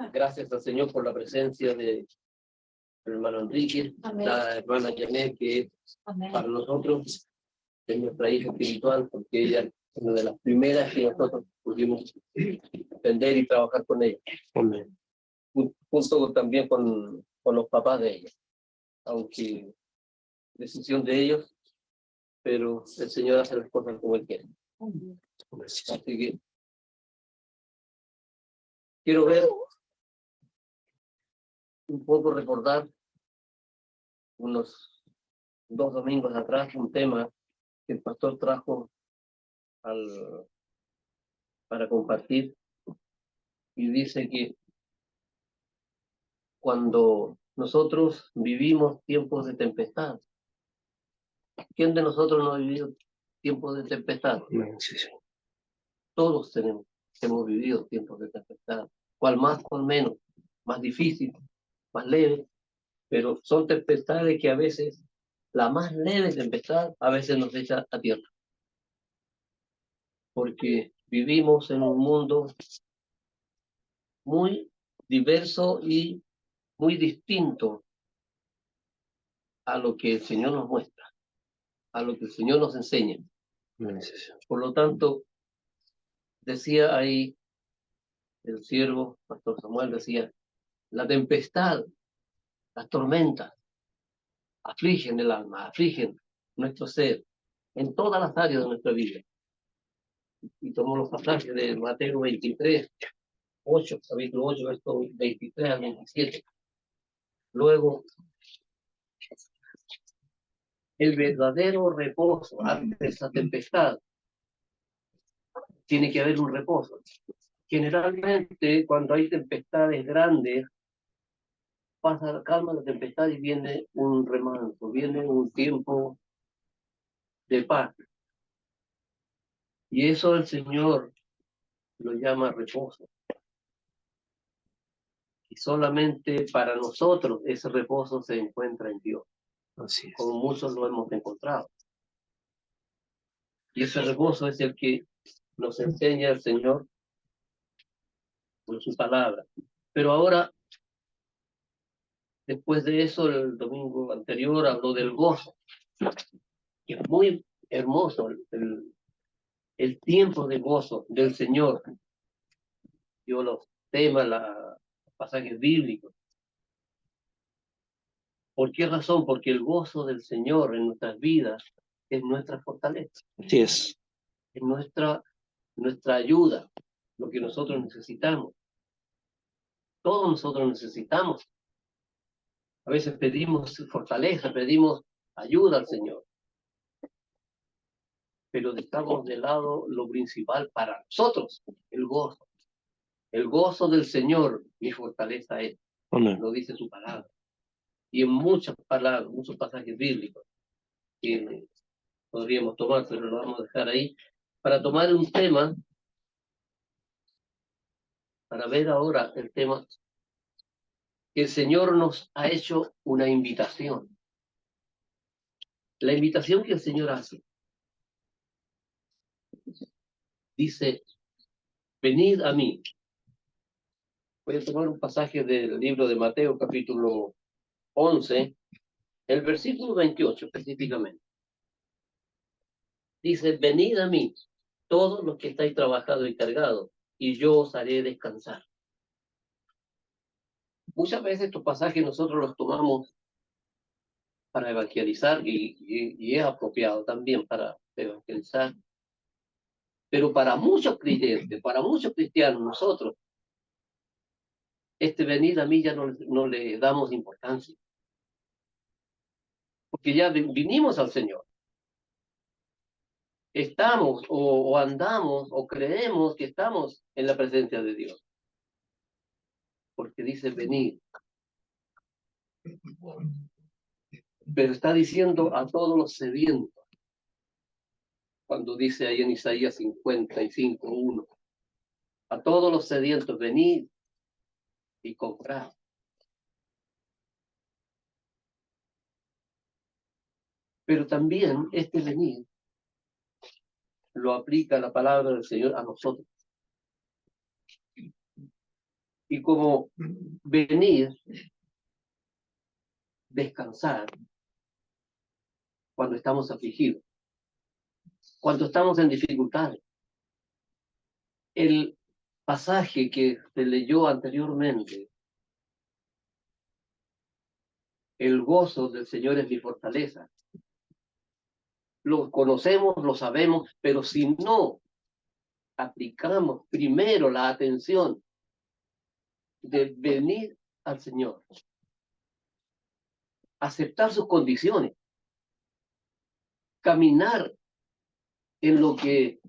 Gracias al Señor por la presencia de el hermano Enrique, Amén. la hermana Janet, que Amén. para nosotros es nuestra hija espiritual, porque ella es una de las primeras que nosotros pudimos entender y trabajar con ella. Amén. Junto también con los papás de ella, aunque decisión de ellos, pero el Señor hace las cosas como Él quiere. Amén. Así que quiero ver un poco, recordar unos 2 domingos atrás un tema que el pastor trajo para compartir, y dice que cuando nosotros vivimos tiempos de tempestad, ¿quién de nosotros no ha vivido tiempos de tempestad? Sí, sí. Todos hemos vivido tiempos de tempestad, cual más, cual menos, más difícil, más leve, pero son tempestades que a veces, la más leve tempestad, a veces nos echa a tierra, porque vivimos en un mundo muy diverso y muy distinto a lo que el Señor nos muestra, a lo que el Señor nos enseña. Por lo tanto, decía ahí el siervo, Pastor Samuel, decía, la tempestad, las tormentas, afligen el alma, afligen nuestro ser, en todas las áreas de nuestra vida. Y tomó los pasajes de Mateo 23, 8, capítulo 8, verso 23 al 27. Luego, el verdadero reposo ante esa tempestad, tiene que haber un reposo. Generalmente, cuando hay tempestades grandes, pasa la calma la tempestad y viene un remanso, viene un tiempo de paz. Y eso el Señor lo llama reposo. Y solamente para nosotros ese reposo se encuentra en Dios. Así es. Como muchos lo hemos encontrado. Y ese reposo es el que nos enseña el Señor con su palabra. Pero ahora, después de eso, el domingo anterior habló del gozo, que es muy hermoso el tiempo de gozo del Señor. Dio los temas, los pasajes bíblicos. ¿Por qué razón? Porque el gozo del Señor en nuestras vidas es nuestra fortaleza. Así es. Es nuestra ayuda, lo que nosotros necesitamos. Todos nosotros necesitamos. A veces pedimos fortaleza, pedimos ayuda al Señor. Pero dejamos de lado lo principal para nosotros, el gozo. El gozo del Señor, mi fortaleza es. Amén. Lo dice su palabra. Y en muchas palabras, muchos pasajes bíblicos que podríamos tomar, pero lo vamos a dejar ahí, para tomar un tema, para ver ahora el tema, que el Señor nos ha hecho una invitación. La invitación que el Señor hace, dice, venid a mí. Voy a tomar un pasaje del libro de Mateo, capítulo 11, el versículo 28 específicamente. Dice, venid a mí, todos los que estáis trabajados y cargados, y yo os haré descansar. Muchas veces estos pasajes nosotros los tomamos para evangelizar y es apropiado también para evangelizar. Pero para muchos creyentes, para muchos cristianos, nosotros, este venir a mí ya no le damos importancia. Porque ya vinimos al Señor. Estamos o andamos o creemos que estamos en la presencia de Dios. Porque dice venir. Pero está diciendo a todos los sedientos. Cuando dice ahí en Isaías 55:1. A todos los sedientos, venid y comprad. Pero también este venir lo aplica la palabra del Señor a nosotros. Y como venir, descansar, cuando estamos afligidos, cuando estamos en dificultades. El pasaje que se leyó anteriormente, el gozo del Señor es mi fortaleza. Lo conocemos, lo sabemos, pero si no aplicamos primero la atención de venir al Señor, aceptar sus condiciones, caminar en lo que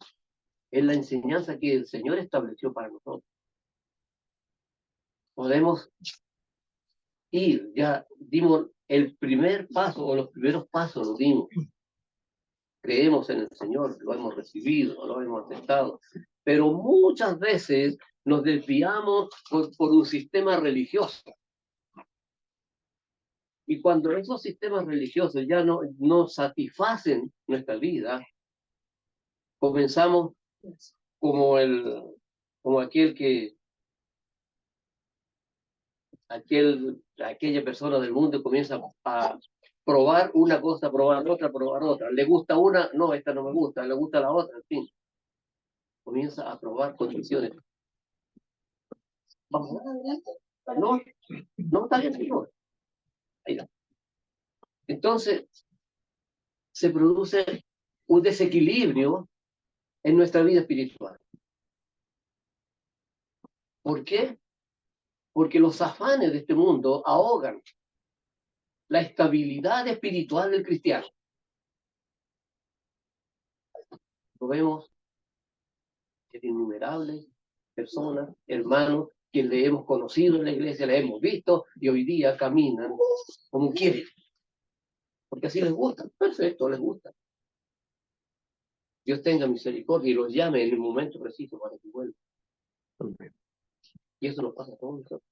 es la enseñanza que el Señor estableció para nosotros, podemos ir, ya dimos el primer paso o los primeros pasos los dimos. Creemos en el Señor, lo hemos recibido, lo hemos aceptado, pero muchas veces nos desviamos por un sistema religioso. Y cuando esos sistemas religiosos ya no satisfacen nuestra vida, comenzamos como aquella persona del mundo comienza a probar una cosa, probar otra. Le gusta una, no, esta no me gusta, le gusta la otra, en fin. Comienza a probar condiciones. Vamos, no, no está bien, señor. Ahí va. Entonces, se produce un desequilibrio en nuestra vida espiritual. ¿Por qué? Porque los afanes de este mundo ahogan la estabilidad espiritual del cristiano. Lo vemos en innumerables personas, hermanos, que le hemos conocido en la iglesia, le hemos visto y hoy día caminan como quieren. Porque así les gusta. Perfecto, les gusta. Dios tenga misericordia y los llame en el momento preciso para que vuelvan. Y eso nos pasa a todos nosotros.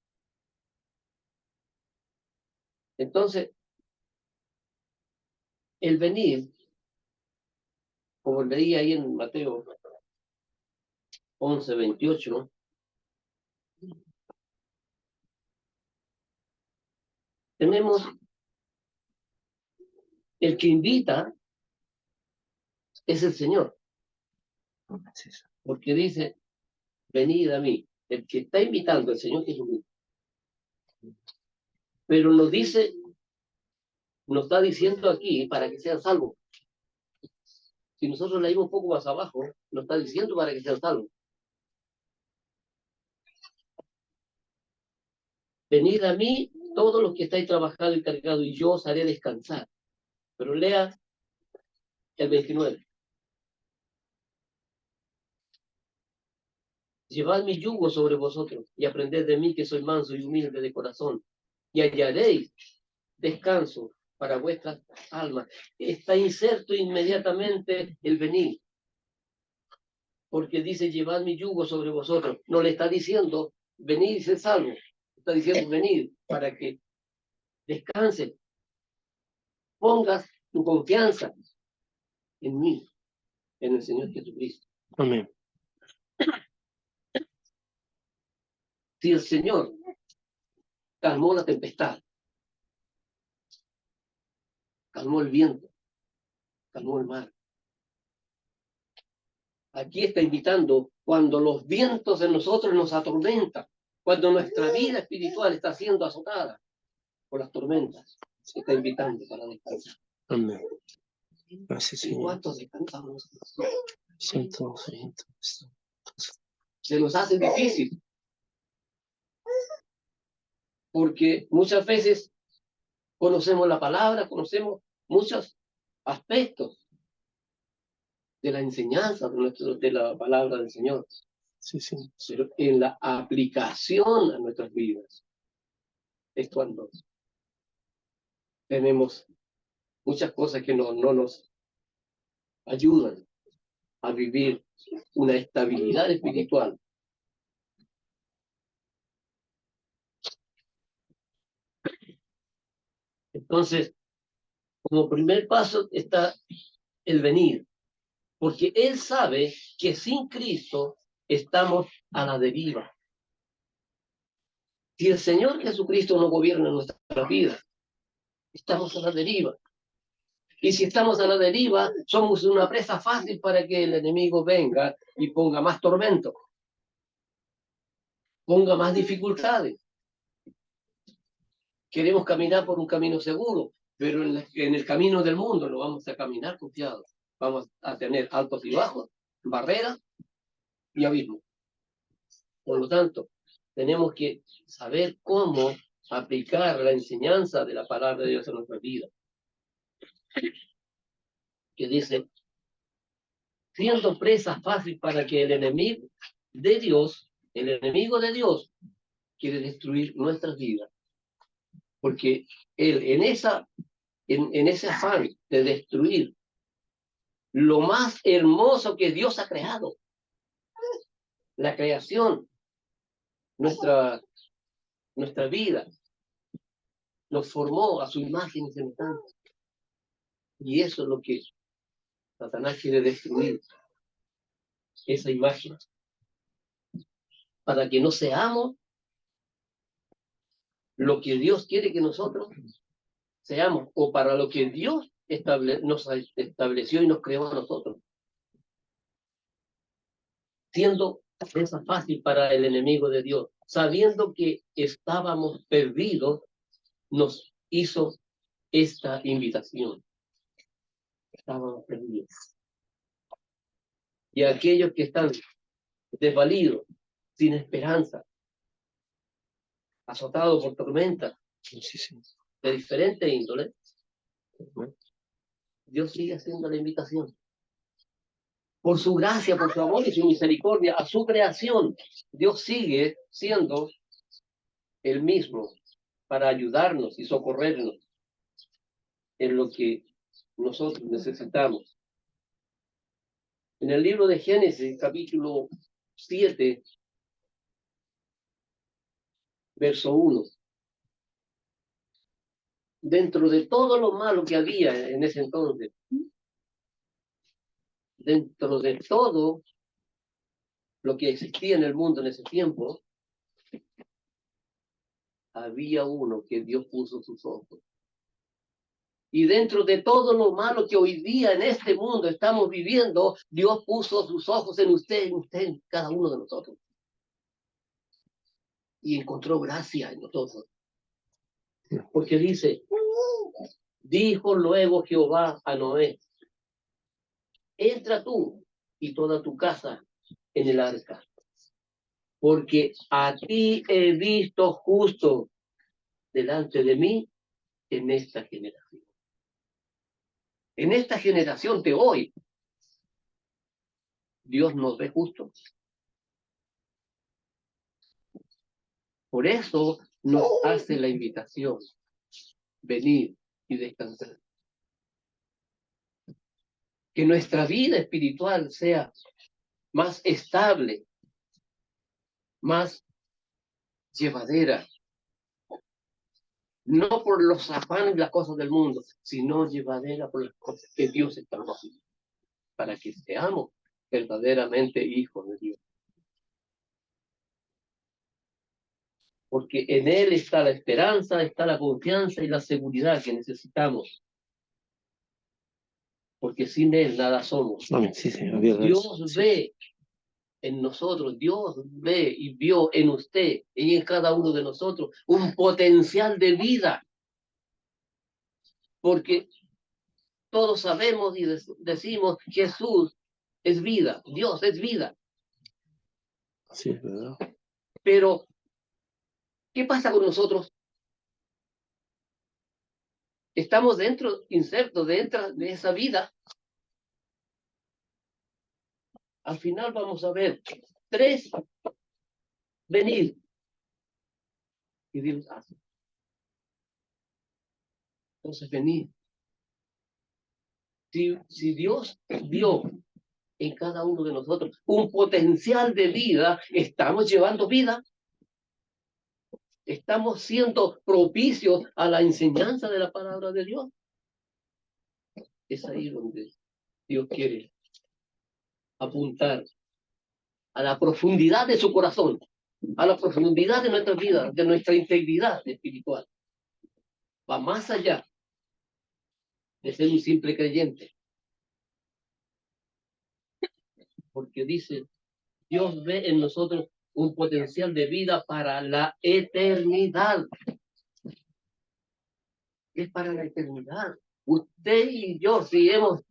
Entonces, el venir, como leí ahí en Mateo 11:28, tenemos el que invita es el Señor. Porque dice, venid a mí. El que está invitando, el Señor Jesucristo. Pero nos dice, nos está diciendo aquí para que sean salvos. Si nosotros leímos un poco más abajo, nos está diciendo para que sean salvos. Venid a mí, todos los que estáis trabajando y cargados, y yo os haré descansar. Pero lea el 29. Llevad mi yugo sobre vosotros y aprended de mí que soy manso y humilde de corazón, y hallaréis descanso para vuestras almas. Está inserto inmediatamente el venir, porque dice llevad mi yugo sobre vosotros. No le está diciendo venid y sed salvo, está diciendo venid para que descanses, pongas tu confianza en mí, en el Señor Jesucristo. Amén. Si el Señor calmó la tempestad, calmó el viento, calmó el mar, aquí está invitando cuando los vientos en nosotros nos atormentan, cuando nuestra vida espiritual está siendo azotada por las tormentas, se está invitando para descansar. Amén. Gracias, ¿Y Señor. cuántos descansamos? Siento. Se nos hace difícil, porque muchas veces conocemos la palabra, conocemos muchos aspectos de la enseñanza de la palabra del Señor. Sí. Pero en la aplicación a nuestras vidas es cuando tenemos muchas cosas que no nos ayudan a vivir una estabilidad espiritual. Entonces, como primer paso está el venir, porque Él sabe que sin Cristo estamos a la deriva. Si el Señor Jesucristo no gobierna nuestra vida, estamos a la deriva. Y si estamos a la deriva, somos una presa fácil para que el enemigo venga y ponga más tormento, ponga más dificultades. Queremos caminar por un camino seguro, pero en el camino del mundo no vamos a caminar confiados. Vamos a tener altos y bajos, barreras y abismos. Por lo tanto, tenemos que saber cómo aplicar la enseñanza de la palabra de Dios en nuestra vida. Que dice, siendo presa fácil para que el enemigo de Dios quiere destruir nuestras vidas. Porque él en ese afán de destruir lo más hermoso que Dios ha creado, la creación, nuestra vida, nos formó a su imagen y semejanza. Y eso es lo que Satanás quiere destruir, esa imagen, para que no seamos lo que Dios quiere que nosotros seamos, o para lo que Dios nos estableció y nos creó a nosotros. Siendo presa fácil para el enemigo de Dios, sabiendo que estábamos perdidos, nos hizo esta invitación. Estábamos perdidos. Y aquellos que están desvalidos, sin esperanza, azotados por tormentas de diferente índole, Dios sigue haciendo la invitación. Por su gracia, por su amor y su misericordia, a su creación, Dios sigue siendo el mismo para ayudarnos y socorrernos en lo que nosotros necesitamos. En el libro de Génesis, capítulo 7, verso 1. Dentro de todo lo malo que había en ese entonces, dentro de todo lo que existía en el mundo en ese tiempo, había uno que Dios puso sus ojos. Y dentro de todo lo malo que hoy día en este mundo estamos viviendo, Dios puso sus ojos en usted, en cada uno de nosotros. Y encontró gracia en nosotros. Porque dice, dijo luego Jehová a Noé, entra tú y toda tu casa en el arca, porque a ti he visto justo delante de mí en esta generación. En esta generación de hoy, Dios nos ve justos. Por eso nos hace la invitación, venir y descansar. Que nuestra vida espiritual sea más estable, más llevadera. No por los afanes y las cosas del mundo, sino llevadera por las cosas que Dios está haciendo, para que seamos verdaderamente hijos de Dios. Porque en Él está la esperanza, está la confianza y la seguridad que necesitamos. Porque sin Él nada somos. Amén. Sí, Señor. Dios ve en nosotros, Dios ve y vio en usted y en cada uno de nosotros un potencial de vida. Porque todos sabemos y decimos, Jesús es vida, Dios es vida. Sí, es verdad. Pero, ¿qué pasa con nosotros? Estamos insertos dentro de esa vida. Al final vamos a ver 3 venir. Y Dios hace. Entonces, venir. Si Dios vio en cada uno de nosotros un potencial de vida, estamos llevando vida. Estamos siendo propicios a la enseñanza de la palabra de Dios. Es ahí donde Dios quiere apuntar a la profundidad de su corazón. a la profundidad de nuestra vida, de nuestra integridad espiritual. Va más allá de ser un simple creyente. Porque dice, Dios ve en nosotros un potencial de vida para la eternidad. Es para la eternidad. Usted y yo, si hemos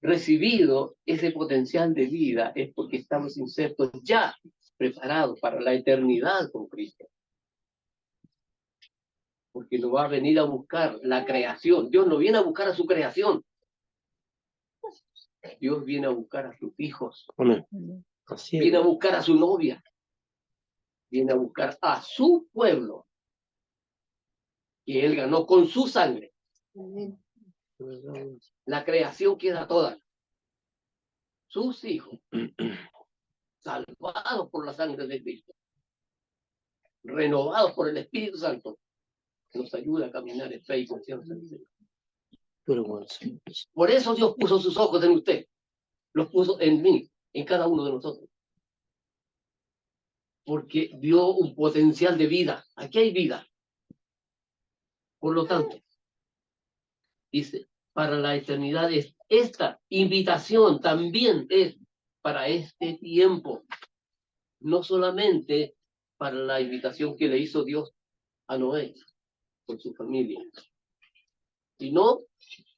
recibido ese potencial de vida, es porque estamos insertos ya, preparados para la eternidad con Cristo. Porque nos va a venir a buscar la creación. Dios no viene a buscar a su creación. Dios viene a buscar a sus hijos. Amén. Así es. Viene a buscar a su novia. Viene a buscar a su pueblo. Que Él ganó con su sangre. La creación queda toda. Sus hijos. Salvados por la sangre de Cristo. Renovados por el Espíritu Santo. Que nos ayuda a caminar en fe y confianza en Dios. Por eso Dios puso sus ojos en usted. Los puso en mí, en cada uno de nosotros. Porque dio un potencial de vida. Aquí hay vida. Por lo tanto, dice, para la eternidad es esta invitación también es para este tiempo. No solamente para la invitación que le hizo Dios a Noé por su familia, sino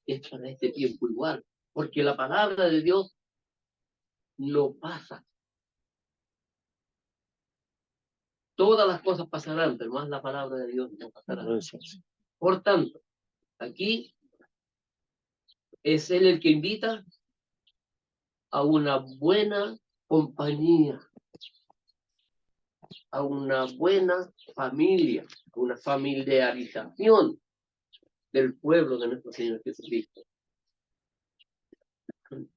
es para este tiempo igual. Porque la palabra de Dios no pasa. Todas las cosas pasarán, pero más la palabra de Dios no pasará. Por tanto, aquí es Él el que invita a una buena compañía, a una buena familia, a una familiarización del pueblo de nuestro Señor Jesucristo. Un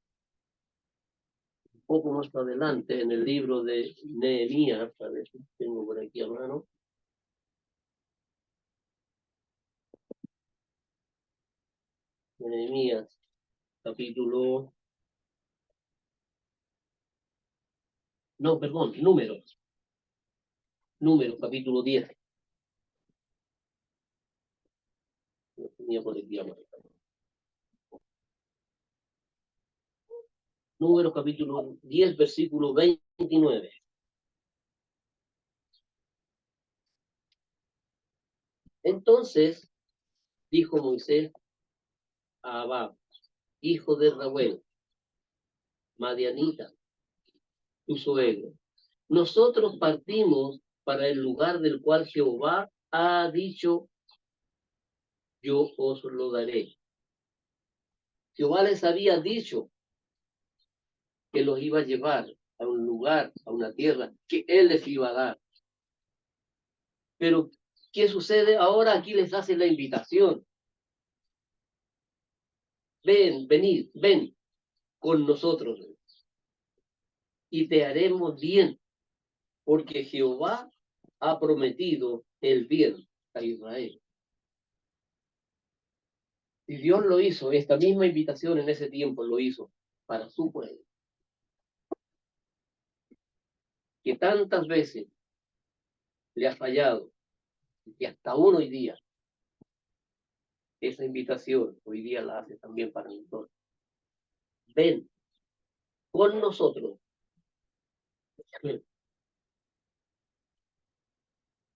poco más adelante, en el libro de Nehemías, a ver si tengo por aquí a mano. Nehemías, capítulo... No, perdón, Números. Números, capítulo 10. Lo tenía por aquí a mano. Números, capítulo 10, versículo 29. Entonces dijo Moisés a Abab, hijo de Reuel, Madianita, tu suegro: nosotros partimos para el lugar del cual Jehová ha dicho, yo os lo daré. Jehová les había dicho que los iba a llevar a un lugar, a una tierra que él les iba a dar. Pero, ¿qué sucede ahora? Aquí les hace la invitación. Ven, venid, ven con nosotros y te haremos bien, porque Jehová ha prometido el bien a Israel. Y Dios lo hizo, esta misma invitación en ese tiempo lo hizo para su pueblo. Que tantas veces le ha fallado, y hasta aún hoy día, esa invitación hoy día la hace también para nosotros. Ven con nosotros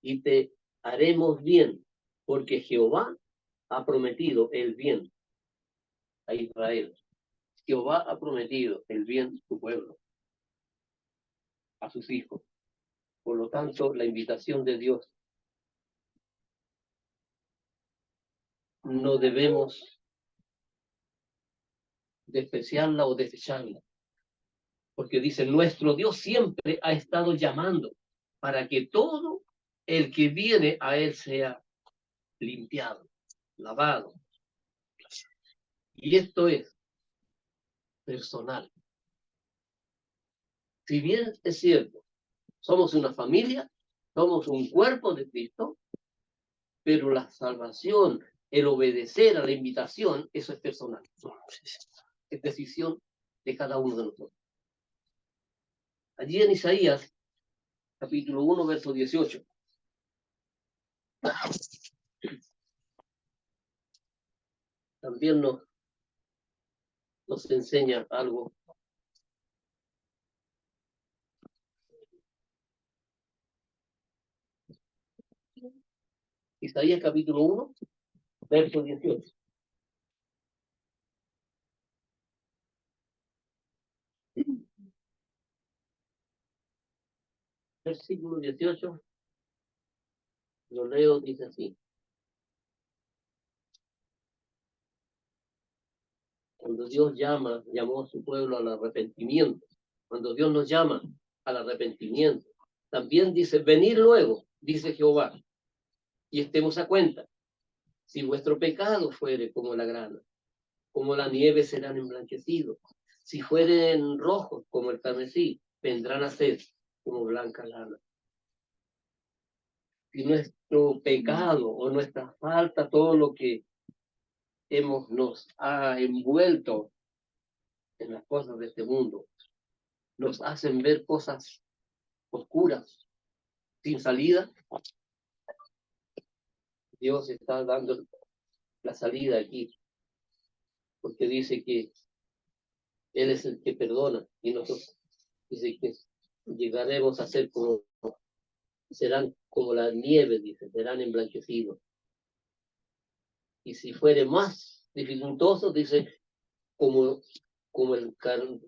y te haremos bien, porque Jehová ha prometido el bien a Israel. Jehová ha prometido el bien a su pueblo, a sus hijos. Por lo tanto, la invitación de Dios no debemos despreciarla o desecharla. Porque dice, nuestro Dios siempre ha estado llamando para que todo el que viene a Él sea limpiado, lavado. Y esto es personal. Si bien es cierto, somos una familia, somos un cuerpo de Cristo, pero la salvación, el obedecer a la invitación, eso es personal. Es decisión de cada uno de nosotros. Allí en Isaías capítulo 1, verso 18. También nos enseña algo. Isaías capítulo 1, verso 18. Versículo 18, lo leo, dice así. Cuando Dios llamó a su pueblo al arrepentimiento, cuando Dios nos llama al arrepentimiento, también dice, venid luego, dice Jehová, y estemos a cuenta. Si vuestro pecado fuere como la grana, como la nieve serán emblanquecidos. Si fueren rojos como el carmesí, vendrán a ser como blanca lana. Si nuestro pecado o nuestra falta, todo lo que nos ha envuelto en las cosas de este mundo, nos hacen ver cosas oscuras, sin salida, Dios está dando la salida aquí, porque dice que Él es el que perdona, y nosotros dice que llegaremos a ser como, serán como la nieve, dice, serán emblanquecidos. Y si fuere más dificultoso, dice, como el carne,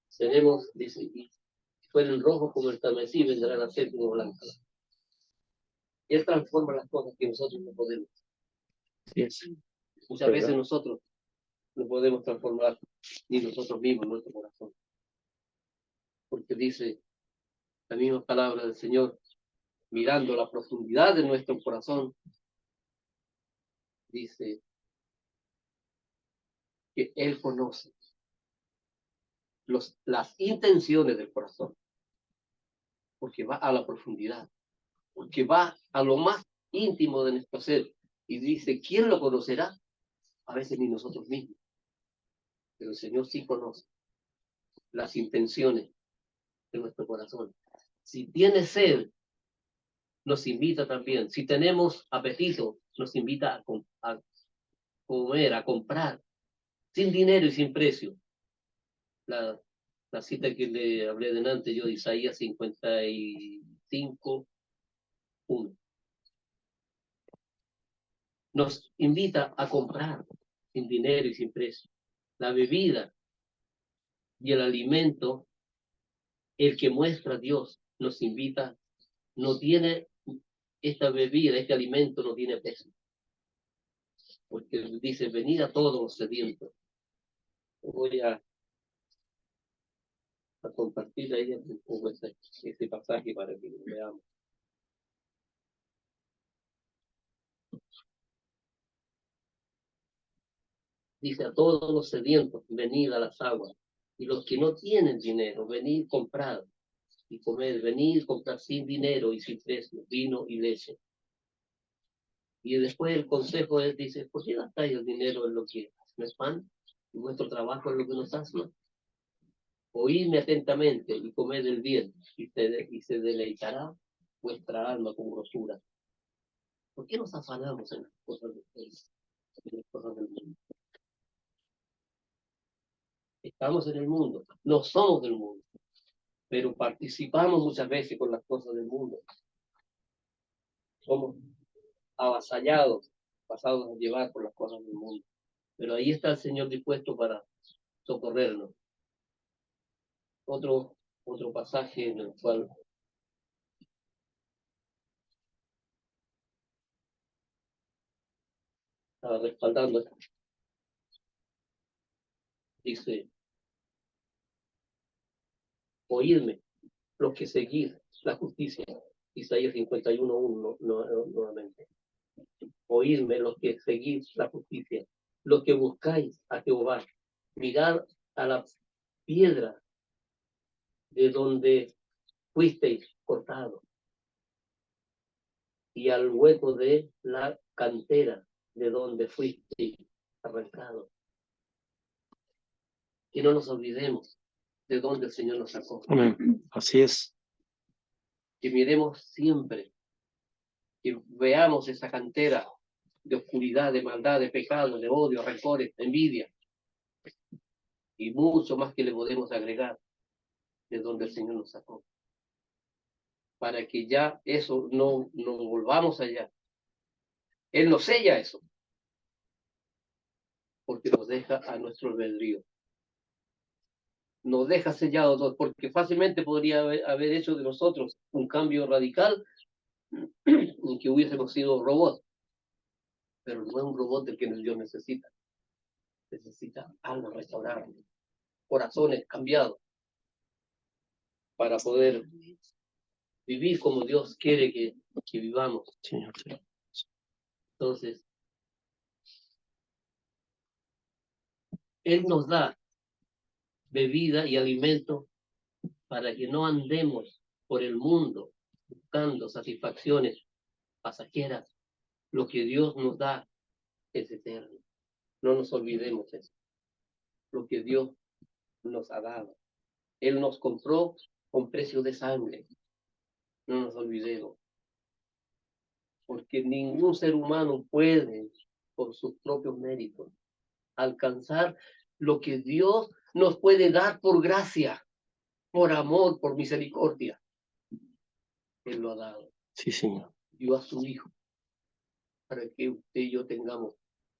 seremos, dice, y si fueren rojos como el carmesí, vendrán a ser como blancos. Y Él transforma las cosas que nosotros no podemos. Yes. Muchas veces nosotros no podemos transformar ni nosotros mismos nuestro corazón. Porque dice la misma palabra del Señor, mirando la profundidad de nuestro corazón, dice que Él conoce las intenciones del corazón, porque va a la profundidad, porque va a lo más íntimo de nuestro ser. Y dice, ¿quién lo conocerá? A veces ni nosotros mismos, pero el Señor sí conoce las intenciones de nuestro corazón. Si tiene sed, nos invita también. Si tenemos apetito, nos invita a comer, a comprar, sin dinero y sin precio. La cita que le hablé delante yo de Isaías 55, 1. Nos invita a comprar sin dinero y sin precio. La bebida y el alimento, el que muestra a Dios, nos invita, no tiene esta bebida, este alimento no tiene precio. Porque dice, venid a todos los sedientos. Voy a compartir ahí un poco ese pasaje para que lo veamos. Dice, a todos los sedientos, venid a las aguas. Y los que no tienen dinero, venid comprar y comer, venid comprar sin dinero y sin precio, vino y leche. Y después el consejo es, dice, ¿por qué gastáis el dinero en lo que no es pan? Y vuestro trabajo es lo que nos hace. Oídme atentamente y comed el bien, y se deleitará vuestra alma con grosura. ¿Por qué nos afanamos en las cosas del mundo? Estamos en el mundo, no somos del mundo, pero participamos muchas veces con las cosas del mundo. Somos avasallados, pasados a llevar por las cosas del mundo. Pero ahí está el Señor dispuesto para socorrernos. Otro pasaje en el cual estaba respaldando, dice, oídme, los que seguís la justicia. Isaías 51:1 nuevamente. Oídme, los que seguís la justicia, los que buscáis a Jehová, mirad a la piedra de donde fuisteis cortados y al hueco de la cantera de donde fuisteis arrancados. Que no nos olvidemos de dónde el Señor nos sacó. Amén. Así es. que miremos siempre, que veamos esa cantera de oscuridad, de maldad, de pecado, de odio, rencores, de envidia, y mucho más que le podemos agregar de donde el Señor nos sacó, para que ya eso no volvamos allá. Él nos sella eso, porque nos deja a nuestro albedrío. Nos deja sellados, porque fácilmente podría haber hecho de nosotros un cambio radical en que hubiésemos sido robots, pero no es un robot del que Dios necesita. Necesita almas restauradas, corazones cambiados, para poder vivir como Dios quiere que vivamos. Entonces, Él nos da bebida y alimento para que no andemos por el mundo buscando satisfacciones pasajeras. Lo que Dios nos da es eterno. No nos olvidemos eso. Lo que Dios nos ha dado. Él nos compró con precio de sangre. No nos olvidemos. Porque ningún ser humano puede, por sus propios méritos, alcanzar lo que Dios nos puede dar por gracia, por amor, por misericordia. Él lo ha dado. Sí, Señor. Dio a su Hijo para que usted y yo tengamos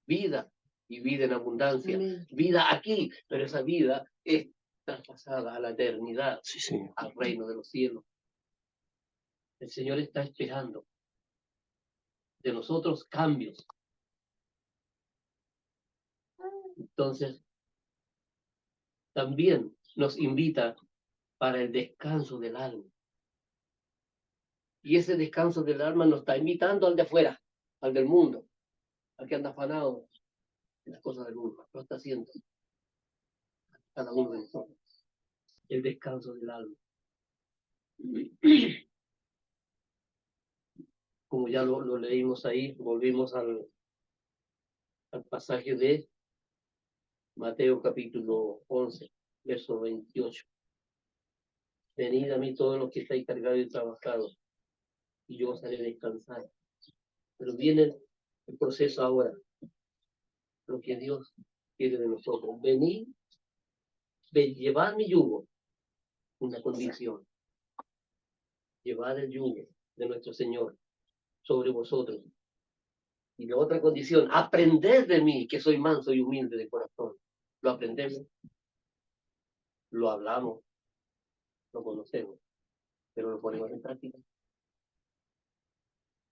vida y vida en abundancia. Amén. Vida aquí, pero esa vida es traspasada a la eternidad, sí, Señor, al reino de los cielos. El Señor está esperando de nosotros cambios. Entonces, también nos invita para el descanso del alma. Y ese descanso del alma nos está invitando al de afuera, al del mundo, al que anda afanado en las cosas del mundo. Lo está haciendo cada uno de nosotros. El descanso del alma. Como ya lo leímos ahí, volvimos al pasaje de Mateo capítulo 11, verso 28. Venid a mí todos los que estáis cargados y trabajados, y yo os haré descansar. Pero viene el proceso ahora, lo que Dios quiere de nosotros. Venid, llevad mi yugo, una condición. Llevad el yugo de nuestro Señor sobre vosotros. Y la otra condición, aprended de mí, que soy manso y humilde de corazón. Lo aprendemos, lo hablamos, lo conocemos, pero lo ponemos en práctica.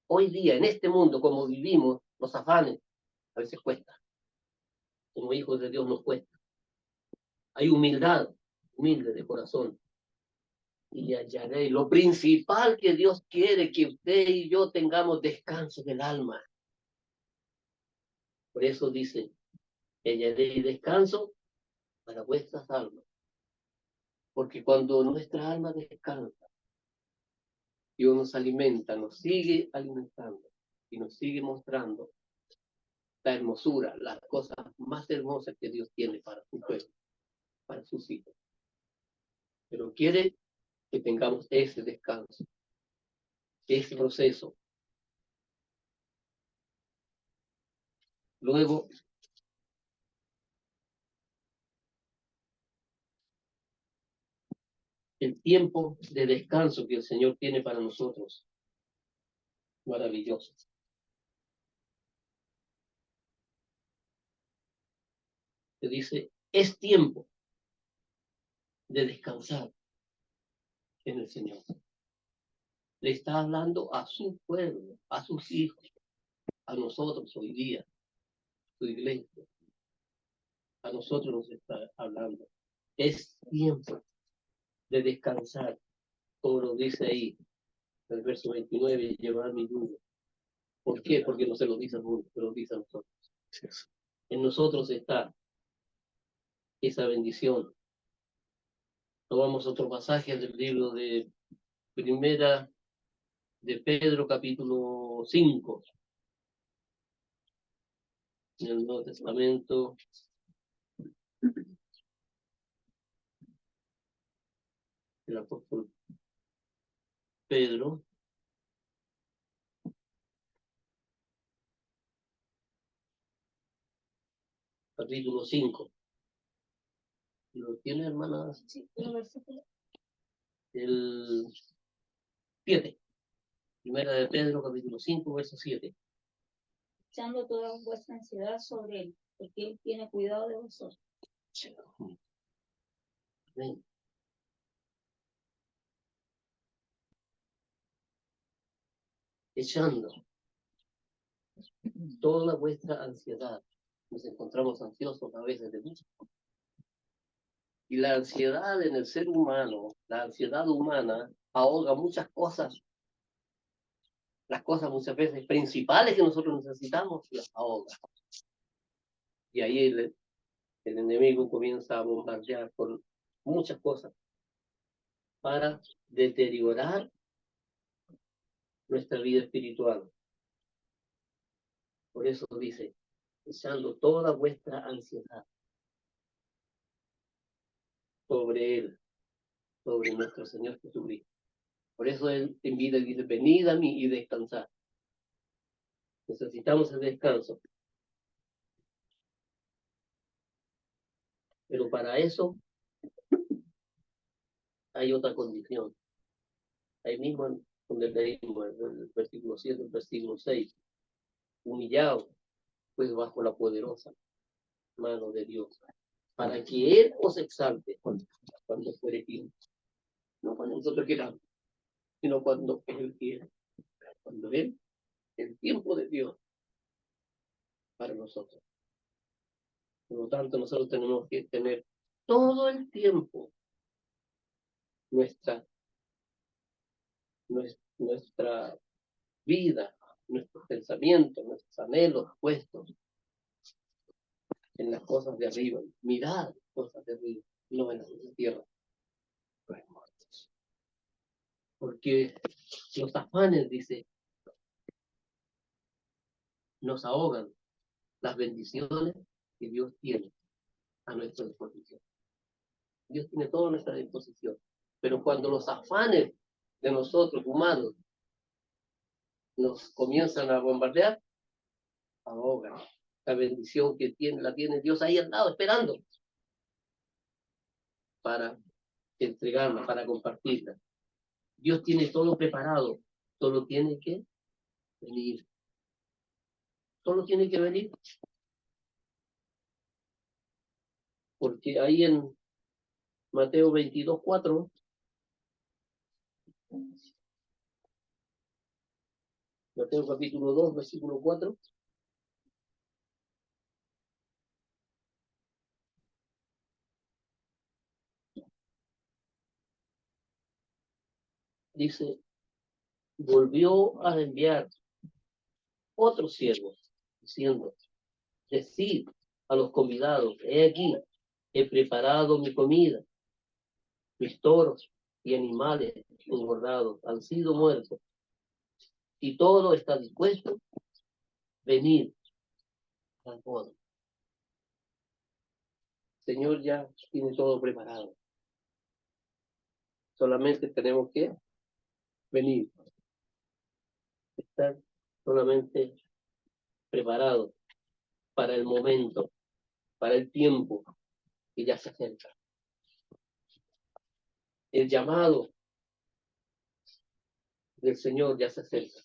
Hoy día, en este mundo, como vivimos, los afanes, a veces cuesta. Como hijos de Dios nos cuesta. Hay humildad, humilde de corazón. Y hallaré lo principal que Dios quiere, que usted y yo tengamos descanso del alma. Por eso dice, hallaré descanso para vuestras almas. Porque cuando nuestra alma descansa, Dios nos alimenta, nos sigue alimentando y nos sigue mostrando la hermosura, las cosas más hermosas que Dios tiene para su pueblo, para sus hijos. Pero quiere que tengamos ese descanso, ese proceso. Luego, el tiempo de descanso que el Señor tiene para nosotros, maravilloso. Que dice, es tiempo de descansar en el Señor. Le está hablando a su pueblo, a sus hijos, a nosotros hoy día, su iglesia. A nosotros nos está hablando. Es tiempo de descansar, como lo dice ahí, en el verso 29, llevar mi yugo. ¿Por qué? Porque no se lo dice al mundo, se lo dice a nosotros. En nosotros está esa bendición. Tomamos otro pasaje del libro de Primera de Pedro, capítulo 5, en el Nuevo Testamento. El apóstol Pedro, capítulo 5. ¿Lo tiene, hermana? Sí, el versículo. El 7. Primera de Pedro, capítulo 5, verso 7. Echando toda vuestra ansiedad sobre él, porque él tiene cuidado de vosotros. Amén. Echando toda vuestra ansiedad. Nos encontramos ansiosos a veces de muchas cosas. Y la ansiedad en el ser humano, la ansiedad humana, ahoga muchas cosas. Las cosas muchas veces principales que nosotros necesitamos, las ahoga. Y ahí el enemigo comienza a bombardear con muchas cosas para deteriorar nuestra vida espiritual. Por eso dice, echando toda vuestra ansiedad sobre Él, sobre nuestro Señor Jesucristo. Por eso Él invita y dice, venid a mí y descansad. Necesitamos el descanso. Pero para eso hay otra condición. Ahí mismo donde leímos el versículo 7, el versículo 6. Humillado, pues bajo la poderosa mano de Dios, para que Él os exalte cuando fuere tiempo. No cuando nosotros queramos, sino cuando Él quiera. Cuando Él, el tiempo de Dios para nosotros. Por lo tanto, nosotros tenemos que tener todo el tiempo nuestra vida, nuestros pensamientos, nuestros anhelos puestos en las cosas de arriba. Mirad las cosas de arriba, no en las de la tierra. Porque los afanes, dice, nos ahogan las bendiciones que Dios tiene a nuestra disposición. Dios tiene todo a nuestra disposición. Pero cuando los afanes de nosotros, humanos, nos comienzan a bombardear, ahogan la bendición que tiene, la tiene Dios ahí al lado, esperando para entregarla, para compartirla. Dios tiene todo preparado, solo tiene que venir. Solo tiene que venir. Porque ahí en Mateo 22:4, Mateo capítulo 2, versículo 4, dice, volvió a enviar otros siervos, diciendo, decid a los convidados, he aquí, he preparado mi comida, mis toros y animales engordados han sido muertos, y todo está dispuesto, venid al boda. El Señor ya tiene todo preparado. Solamente tenemos que venir, estar solamente preparados para el momento, para el tiempo que ya se acerca. El llamado del Señor ya se acerca.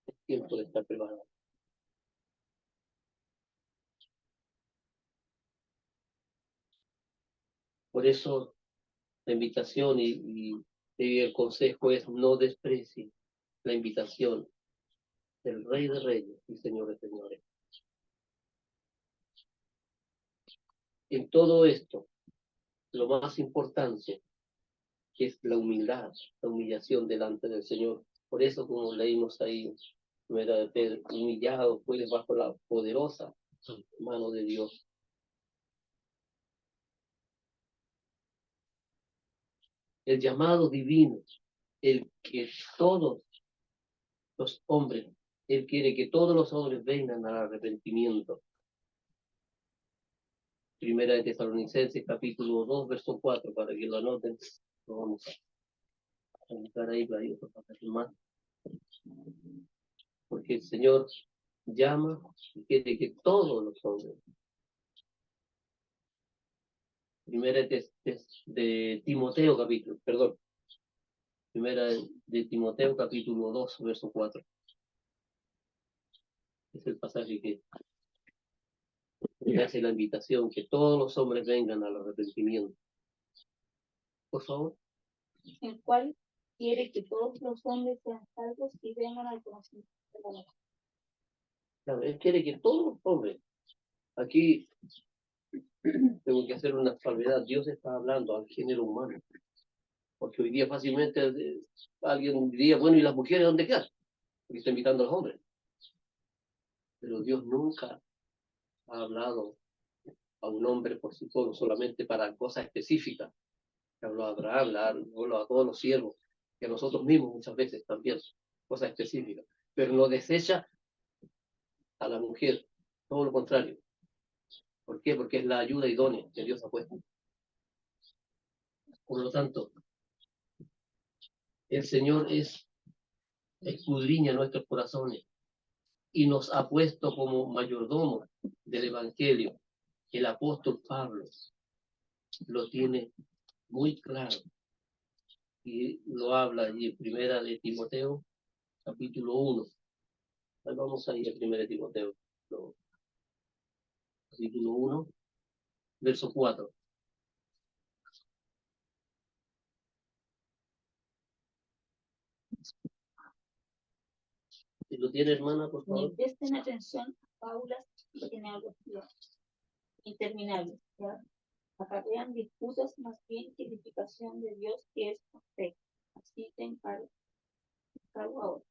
Es tiempo de estar preparado. Por eso la invitación y el consejo es no desprecie la invitación del Rey de Reyes y Señor de Señores. En todo esto, lo más importante es la humildad, la humillación delante del Señor. Por eso, como leímos ahí, Primera de Pedro, humillado pues bajo la poderosa mano de Dios. El llamado divino, el que todos los hombres, Él quiere que todos los hombres vengan al arrepentimiento. Primera de Tesalonicenses, capítulo 2, verso 4, para que lo anoten. Lo vamos a buscar ahí para ir más. Porque el Señor llama y quiere que todos los hombres. Primera de Timoteo capítulo, perdón. Primera de Timoteo capítulo 2, verso 4. Es el pasaje que hace la invitación que todos los hombres vengan al arrepentimiento. Por favor. El cual quiere que todos los hombres sean salvos y vengan al conocimiento de la verdad. Claro, Él quiere que todos los hombres. Aquí tengo que hacer una salvedad. Dios está hablando al género humano. Porque hoy día fácilmente alguien diría, bueno, ¿y las mujeres dónde quedan? Porque está invitando a los hombres. Pero Dios nunca ha hablado a un hombre por sí solo, solamente para cosas específicas. Que habló a Abraham, habló a todos los siervos, que a nosotros mismos muchas veces también, cosas específicas. Pero no desecha a la mujer, todo lo contrario. ¿Por qué? Porque es la ayuda idónea que Dios ha puesto. Por lo tanto, el Señor escudriña nuestros corazones y nos ha puesto como mayordomos del Evangelio. El apóstol Pablo lo tiene muy claro y lo habla allí en Primera de Timoteo, capítulo 1. Ahí vamos a ir a Primera de Timoteo, capítulo 1, verso 4. Si lo tiene, hermana, por favor. Ni presten atención a fábulas y genealogías interminables, que acarrean disputas, más bien que edificación de Dios que es perfecto. Así te encargo ahora.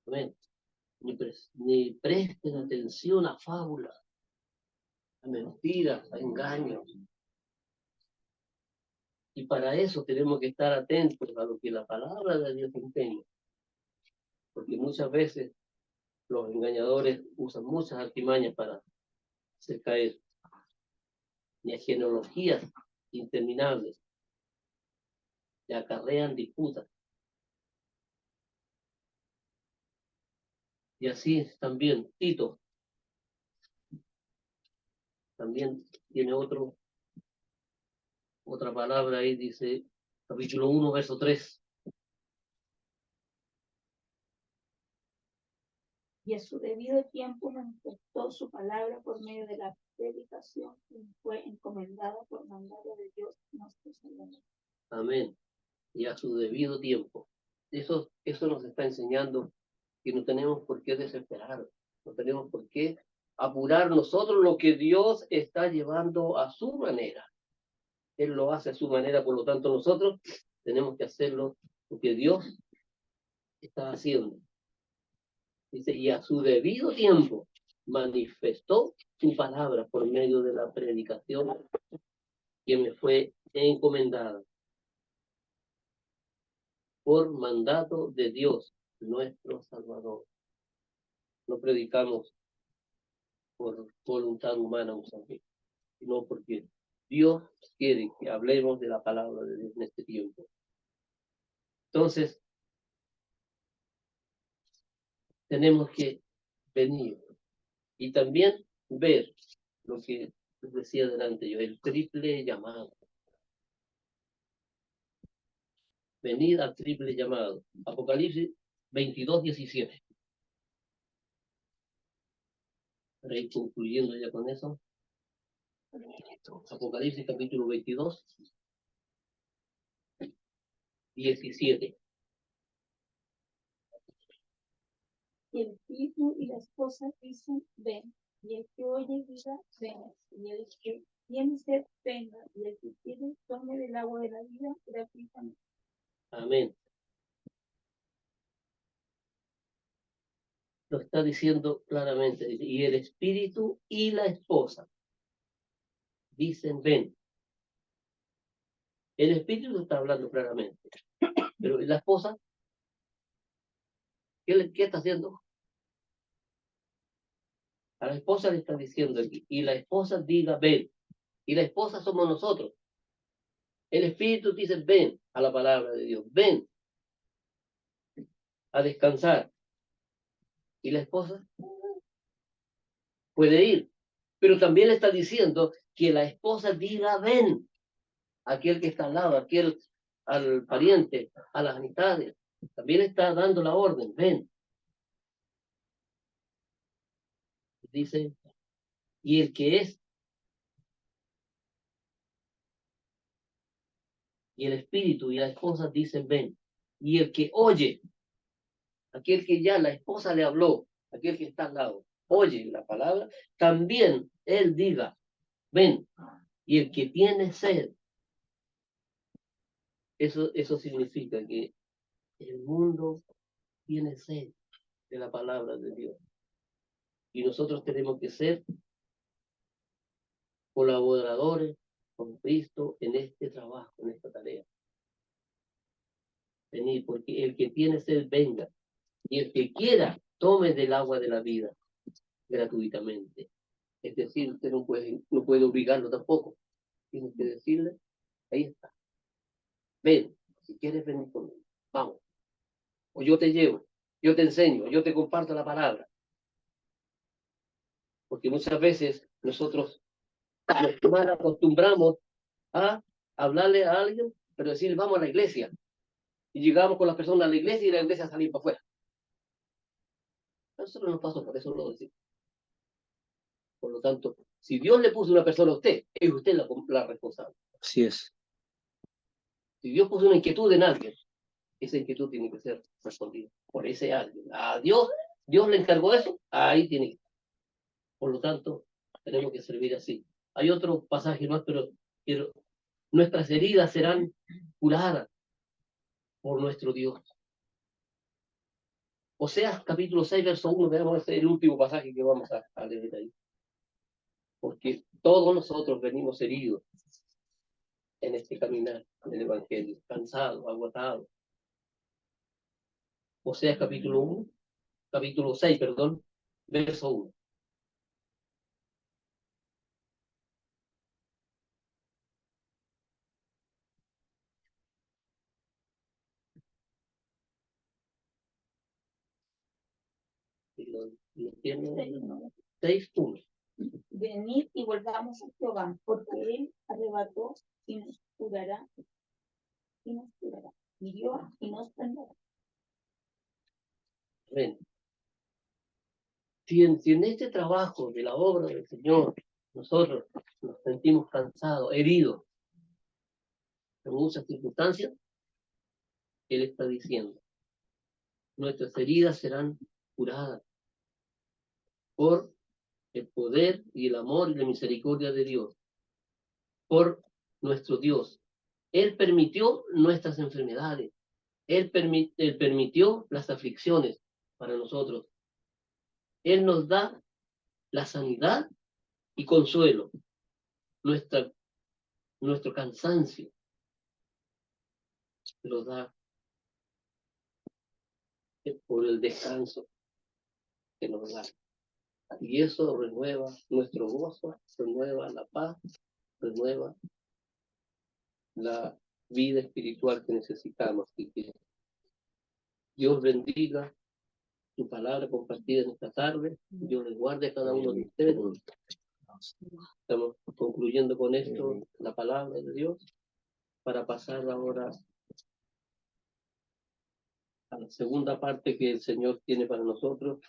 Amén. Ni presten atención a fábulas, a mentiras, a engaños. Y para eso tenemos que estar atentos a lo que la palabra de Dios enseña. Porque muchas veces los engañadores usan muchas artimañas para hacer caer. Y a genealogías interminables que acarrean disputas. Y así también Tito también tiene otra palabra ahí, dice capítulo 1, verso 3. Y a su debido tiempo manifestó su palabra por medio de la predicación que fue encomendada por mandato de Dios nuestro Salvador. Amén. Y a su debido tiempo. Eso nos está enseñando que no tenemos por qué desesperar, no tenemos por qué apurar nosotros lo que Dios está llevando a su manera. Él lo hace a su manera, por lo tanto nosotros tenemos que hacerlo porque Dios está haciendo. Dice, y a su debido tiempo manifestó su palabra por medio de la predicación que me fue encomendada por mandato de Dios, nuestro Salvador. No predicamos por voluntad humana, sino porque Dios quiere que hablemos de la palabra de Dios en este tiempo. Entonces, tenemos que venir y también ver lo que les decía delante yo, el triple llamado. Venid al triple llamado. Apocalipsis 22:17. Para ir concluyendo ya con eso. Apocalipsis capítulo 22:17. Y el espíritu y la esposa dicen, ven. Y el que oye diga, ven. Y el que tiene sed, venga. Y el que quiere, tome del agua de la vida gratuitamente. Amén. Lo está diciendo claramente. Y el espíritu y la esposa dicen, ven. El espíritu está hablando claramente. Pero la esposa, ¿qué está haciendo? A la esposa le está diciendo aquí. Y la esposa diga, ven. Y la esposa somos nosotros. El Espíritu dice, ven a la palabra de Dios, ven a descansar. Y la esposa puede ir, pero también le está diciendo que la esposa diga, ven, aquel que está al lado, al pariente, a las amistades. También está dando la orden, ven. Dice, y el que es, y el espíritu y la esposa dicen, ven. Y el que oye, aquel que ya la esposa le habló, aquel que está al lado, oye la palabra, también él diga, ven. Y el que tiene sed, eso significa que el mundo tiene sed de la palabra de Dios. Y nosotros tenemos que ser colaboradores con Cristo en este trabajo, en esta tarea. Venir, porque el que tiene sed, venga. Y el que quiera, tome del agua de la vida gratuitamente. Es decir, usted no puede obligarlo tampoco. Tiene que decirle, ahí está. Ven, si quieres venir conmigo, vamos. O yo te llevo, yo te enseño, yo te comparto la palabra. Porque muchas veces nosotros nos mal acostumbramos a hablarle a alguien, pero decirle, vamos a la iglesia. Y llegamos con las personas a la iglesia y la iglesia salir para afuera. A nosotros nos pasó, por eso lo decimos. Por lo tanto, si Dios le puso una persona a usted, es usted la responsable. Así es. Si Dios puso una inquietud en alguien, esa inquietud tiene que ser respondida por ese alguien. A Dios le encargó eso, ahí tiene que estar. Por lo tanto, tenemos que servir así. Hay otro pasaje más, pero nuestras heridas serán curadas por nuestro Dios. Oseas capítulo 6, verso 1, veamos ese el último pasaje que vamos a leer ahí. Porque todos nosotros venimos heridos en este caminar del Evangelio, cansados, agotados. Oseas capítulo 6, perdón, verso 1. Lo tiene 6:1. Venid y volvamos a Jehová, porque él arrebató y nos curará, hirió y nos prenderá. Ven. Si en este trabajo de la obra del Señor nosotros nos sentimos cansados, heridos, en muchas circunstancias, Él está diciendo, nuestras heridas serán curadas por el poder y el amor y la misericordia de Dios, por nuestro Dios. Él permitió nuestras enfermedades, Él permitió las aflicciones para nosotros. Él nos da la sanidad y consuelo, nuestro cansancio, lo da por el descanso que nos da. Y eso renueva nuestro gozo, renueva la paz, renueva la vida espiritual que necesitamos. Y que Dios bendiga su palabra compartida en esta tarde. Dios les guarde a cada uno de ustedes. Estamos concluyendo con esto la palabra de Dios para pasar ahora a la segunda parte que el Señor tiene para nosotros.